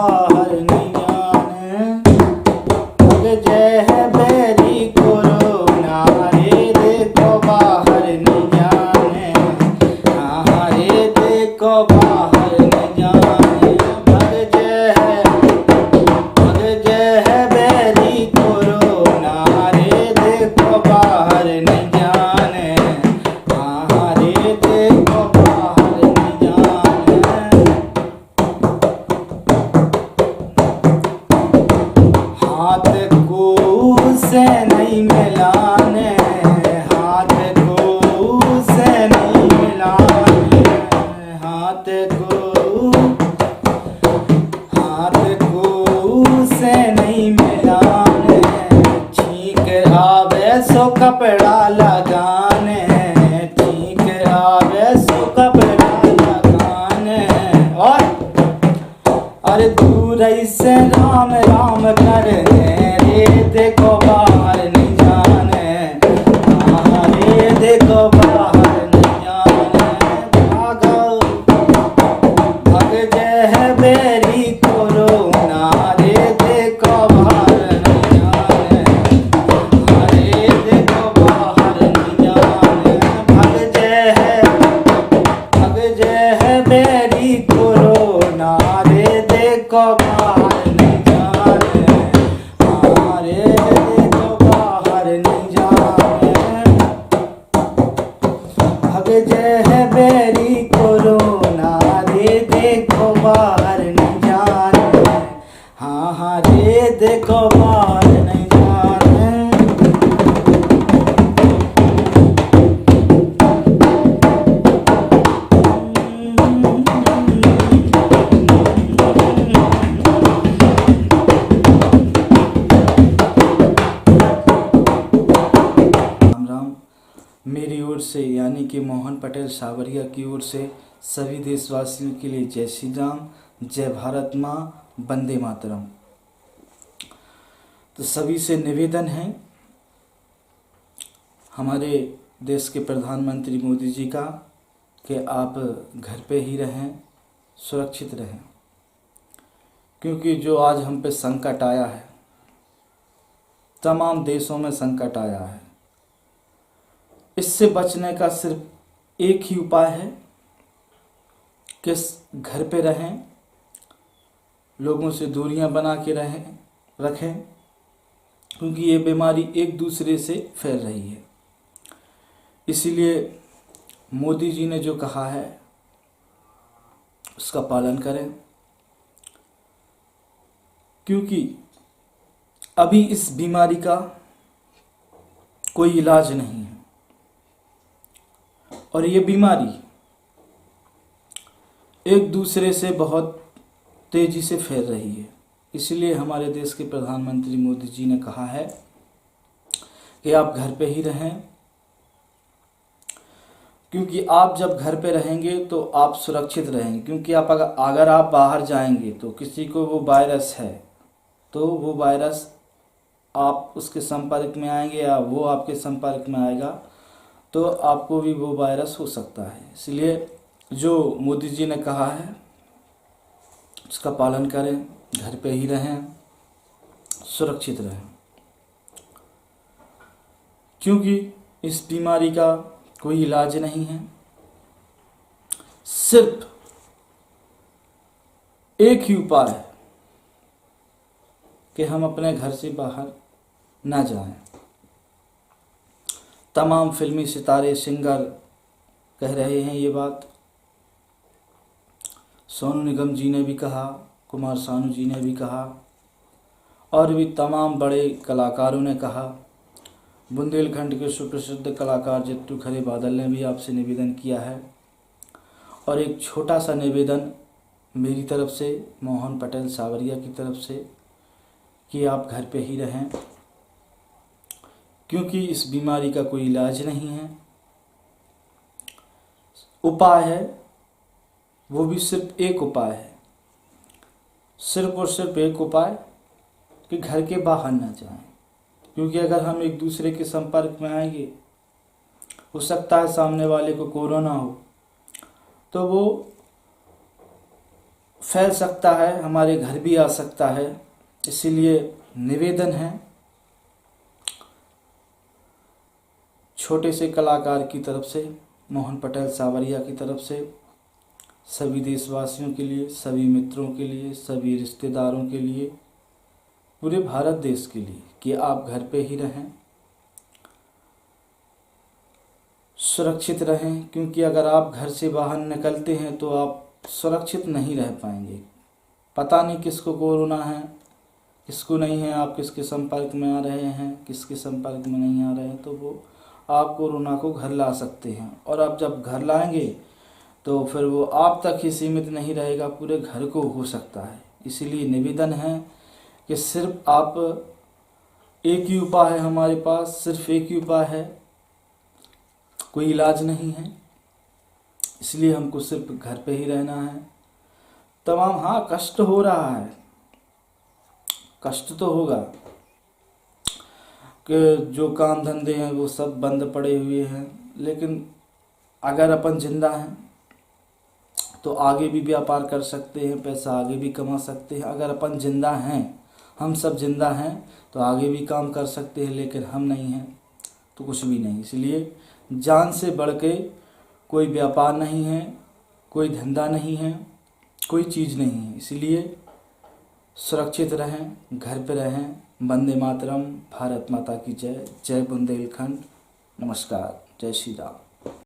बाहर नहीं जाने, भग जय है बैरी कोरोना रे देखो बाहर नहीं जाने, हाँ रे देखो बाहर नहीं जाने, भग जय है बैरी कोरोना रे देखो बाहर नहीं जाने, हाँ रे देखो बाहर नहीं जाने। हाथ को से नहीं मिलाने, हाथ को से नहीं मिलाने, हाथ को से नहीं मिलाने, छींक आवे सो कपड़ा लगाने, छींक आवे सो कपड़ा लगाने। और अरे दूर से राम राम करने रे देखो बाहर नहीं जाने, हाँ रे देखो बाहर नहीं जाने, भागो भग जय है बैरी कोरोना रे देखो बाहर नहीं जाने, हाँ रे देखो बाहर नहीं जाने, भग जय है बैरी कोरोना रे देखो बाहर नहीं जाने, हाँ रे देखो बाहर नहीं जाने, भग जय है बैरी कोरोना रे देखो बाहर नहीं जाने, हाँ हाँ रे देखो बाहर नहीं जाने। राम राम। मेरी ओर से यानी कि मोहन पटेल सावरिया की ओर से सभी देशवासियों के लिए जय श्री राम, जय भारत माँ, वंदे मातरम। तो सभी से निवेदन है हमारे देश के प्रधानमंत्री मोदी जी का कि आप घर पे ही रहें, सुरक्षित रहें, क्योंकि जो आज हम पे संकट आया है, तमाम देशों में संकट आया है, इससे बचने का सिर्फ एक ही उपाय है कि घर पे रहें, लोगों से दूरियां बना के रखें, क्योंकि ये बीमारी एक दूसरे से फैल रही है। इसीलिए मोदी जी ने जो कहा है उसका पालन करें, क्योंकि अभी इस बीमारी का कोई इलाज नहीं है और ये बीमारी एक दूसरे से बहुत तेजी से फैल रही है। इसलिए हमारे देश के प्रधानमंत्री मोदी जी ने कहा है कि आप घर पे ही रहें, क्योंकि आप जब घर पे रहेंगे तो आप सुरक्षित रहेंगे, क्योंकि आप अगर आप बाहर जाएंगे तो किसी को वो वायरस है तो वो वायरस आप उसके संपर्क में आएंगे या वो आपके संपर्क में आएगा तो आपको भी वो वायरस हो सकता है। इसलिए जो मोदी जी ने कहा है उसका पालन करें, घर पे ही रहें, सुरक्षित रहें, क्योंकि इस बीमारी का कोई इलाज नहीं है। सिर्फ एक ही उपाय है कि हम अपने घर से बाहर ना जाएं। तमाम फिल्मी सितारे, सिंगर कह रहे हैं ये बात। सोनू निगम जी ने भी कहा, कुमार सानू जी ने भी कहा और भी तमाम बड़े कलाकारों ने कहा। बुंदेलखंड के सुप्रसिद्ध कलाकार जित्तू खरे बादल ने भी आपसे निवेदन किया है। और एक छोटा सा निवेदन मेरी तरफ से, मोहन पटेल सावरिया की तरफ से, कि आप घर पे ही रहें, क्योंकि इस बीमारी का कोई इलाज नहीं है। उपाय है, वो भी सिर्फ एक उपाय है, सिर्फ और सिर्फ एक उपाय कि घर के बाहर ना जाएं, क्योंकि अगर हम एक दूसरे के संपर्क में आएंगे, हो सकता है सामने वाले को कोरोना हो तो वो फैल सकता है, हमारे घर भी आ सकता है। इसीलिए निवेदन है छोटे से कलाकार की तरफ से, मोहन पटेल सावरिया की तरफ से, सभी देशवासियों के लिए, सभी मित्रों के लिए, सभी रिश्तेदारों के लिए, पूरे भारत देश के लिए कि आप घर पे ही रहें, सुरक्षित रहें। क्योंकि अगर आप घर से बाहर निकलते हैं तो आप सुरक्षित नहीं रह पाएंगे। पता नहीं किसको कोरोना है, किसको नहीं है, आप किसके संपर्क में आ रहे हैं, किसके संपर्क में नहीं आ रहे हैं, तो वो आप कोरोना को घर ला सकते हैं। और आप जब घर लाएंगे तो फिर वो आप तक ही सीमित नहीं रहेगा, पूरे घर को हो सकता है। इसीलिए निवेदन है कि सिर्फ आप, एक ही उपाय है हमारे पास, सिर्फ एक ही उपाय है, कोई इलाज नहीं है। इसलिए हमको सिर्फ घर पे ही रहना है। तमाम, हाँ कष्ट हो रहा है, कष्ट तो होगा कि जो काम धंधे हैं वो सब बंद पड़े हुए हैं, लेकिन अगर अपन जिंदा हैं तो आगे भी व्यापार कर सकते हैं, पैसा आगे भी कमा सकते हैं। अगर अपन जिंदा हैं, हम सब जिंदा हैं, तो आगे भी काम कर सकते हैं, लेकिन हम नहीं हैं तो कुछ भी नहीं। इसलिए जान से बढ़ के कोई व्यापार नहीं है, कोई धंधा नहीं है, कोई चीज़ नहीं है। इसलिए सुरक्षित रहें, घर पे रहें। वंदे मातरम। भारत माता की जय। जय बुंदेलखंड। नमस्कार। जय श्री राम।